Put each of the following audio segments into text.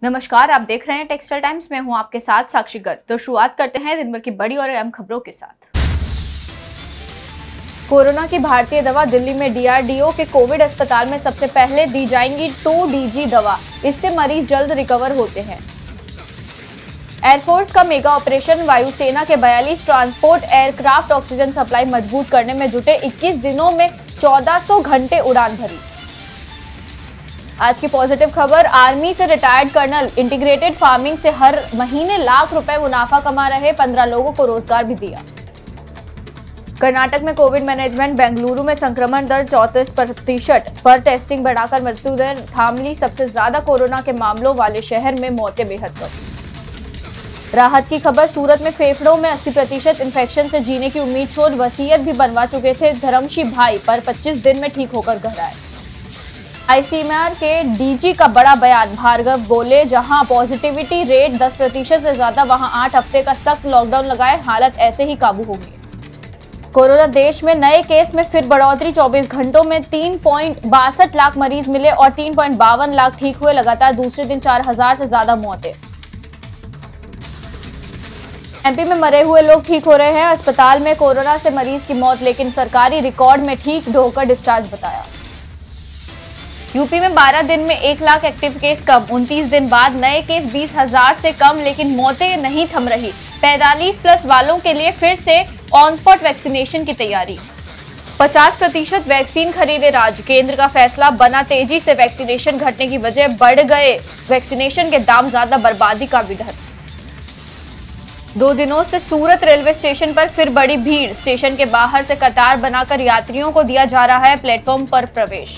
नमस्कार, आप देख रहे हैं टेक्सटाइल टाइम्स में हूं आपके साथ साक्षी गर्ग। तो शुरुआत करते हैं दिन भर की बड़ी और अहम खबरों के साथ। कोरोना की भारतीय दवा दिल्ली में डीआरडीओ के कोविड अस्पताल में सबसे पहले दी जाएंगी 2DG दवा। इससे मरीज जल्द रिकवर होते हैं। एयरफोर्स का मेगा ऑपरेशन, वायुसेना के 42 ट्रांसपोर्ट एयरक्राफ्ट ऑक्सीजन सप्लाई मजबूत करने में जुटे। 21 दिनों में 1400 घंटे उड़ान भरी। आज की पॉजिटिव खबर, आर्मी से रिटायर्ड कर्नल इंटीग्रेटेड फार्मिंग से हर महीने लाख रुपए मुनाफा कमा रहे 15 लोगों को रोजगार भी दिया। कर्नाटक में कोविड मैनेजमेंट, बेंगलुरु में संक्रमण दर 34% पर, टेस्टिंग बढ़ाकर मृत्यु दर थाम ली। सबसे ज्यादा कोरोना के मामलों वाले शहर में मौतें बेहद कम। राहत की खबर, सूरत में फेफड़ों में 80% इन्फेक्शन से जीने की उम्मीद छोड़ वसीयत भी बनवा चुके थे धर्मशी भाई, पर 25 दिन में ठीक होकर घर आए। आईसीएमआर के डीजी का बड़ा बयान, भार्गव बोले जहां पॉजिटिविटी रेट 10% से ज्यादा, वहां 8 हफ्ते का सख्त लॉकडाउन लगाए, हालत ऐसे ही काबू होगी। कोरोना देश में नए केस में फिर बढ़ोतरी, 24 घंटों में 3.62 लाख मरीज मिले और 3.52 लाख ठीक हुए। लगातार दूसरे दिन 4000 से ज्यादा मौतें। एमपी में मरे हुए लोग ठीक हो रहे हैं। अस्पताल में कोरोना से मरीज की मौत, लेकिन सरकारी रिकॉर्ड में ठीक होकर डिस्चार्ज बताया। यूपी में 12 दिन में 1 लाख एक्टिव केस कम, 29 दिन बाद नए केस 20,000 से कम, लेकिन मौतें नहीं थम रही। 45+ वालों के लिए फिर से ऑन स्पॉट वैक्सीनेशन की तैयारी। 50% वैक्सीन खरीदे राज्य, केंद्र का फैसला बना तेजी से वैक्सीनेशन घटने की वजह, बढ़ गए वैक्सीनेशन के दाम, ज्यादा बर्बादी का भी डर। 2 दिनों से सूरत रेलवे स्टेशन पर फिर बड़ी भीड़, स्टेशन के बाहर से कतार बनाकर यात्रियों को दिया जा रहा है प्लेटफॉर्म पर प्रवेश।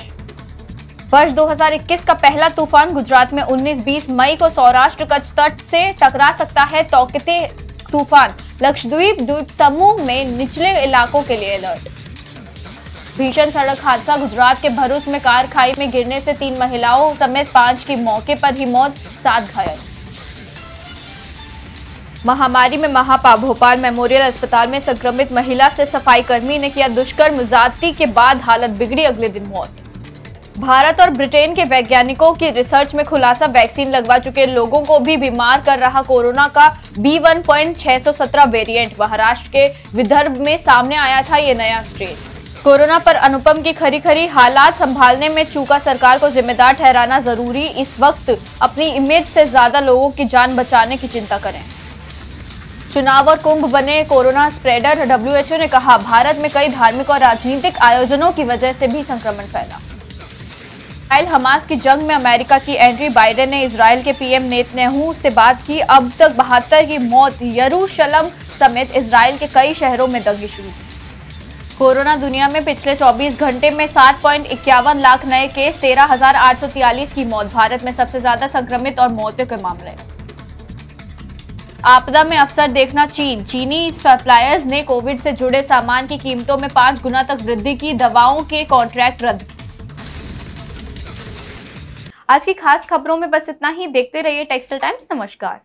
वर्ष 2021 का पहला तूफान, गुजरात में 19-20 मई को सौराष्ट्र कच्छ तट से टकरा सकता है तौकते तूफान। लक्षद्वीप द्वीप समूह में निचले इलाकों के लिए अलर्ट। भीषण सड़क हादसा, गुजरात के भरूच में कार खाई में गिरने से 3 महिलाओं समेत 5 की मौके पर ही मौत, 7 घायल। महामारी में महापा, भोपाल मेमोरियल अस्पताल में संक्रमित महिला से सफाई कर्मी ने किया दुष्कर्म, ज्यादती के बाद हालत बिगड़ी, अगले दिन मौत। भारत और ब्रिटेन के वैज्ञानिकों की रिसर्च में खुलासा, वैक्सीन लगवा चुके लोगों को भी बीमार कर रहा कोरोना का B1.617 वेरिएंट। महाराष्ट्र के विदर्भ में सामने आया था ये नया स्ट्रेन। कोरोना पर अनुपम की खरी हालात संभालने में चूका सरकार को जिम्मेदार ठहराना जरूरी। इस वक्त अपनी इमेज से ज्यादा लोगों की जान बचाने की चिंता करें। चुनाव और कुंभ बने कोरोना स्प्रेडर, WHO ने कहा भारत में कई धार्मिक और राजनीतिक आयोजनों की वजह से भी संक्रमण फैला। हमास की जंग में अमेरिका की एंट्री, बाइडेन ने इजराइल के पीएम नेतन्याहू से बात की। अब तक 72 की मौत, यरूशलम समेत इजराइल के कई शहरों में दंगे शुरू। कोरोना दुनिया में पिछले 24 घंटे में 7.51 लाख नए केस, 13,843 की मौत। भारत में सबसे ज्यादा संक्रमित और मौतों के मामले। आपदा में अवसर देखना चीन, चीनी सप्लायर्स ने कोविड से जुड़े सामान की कीमतों में 5 गुना तक वृद्धि की, दवाओं के कॉन्ट्रैक्ट रद्द। आज की खास खबरों में बस इतना ही। देखते रहिए टेक्सटाइल टाइम्स। नमस्कार।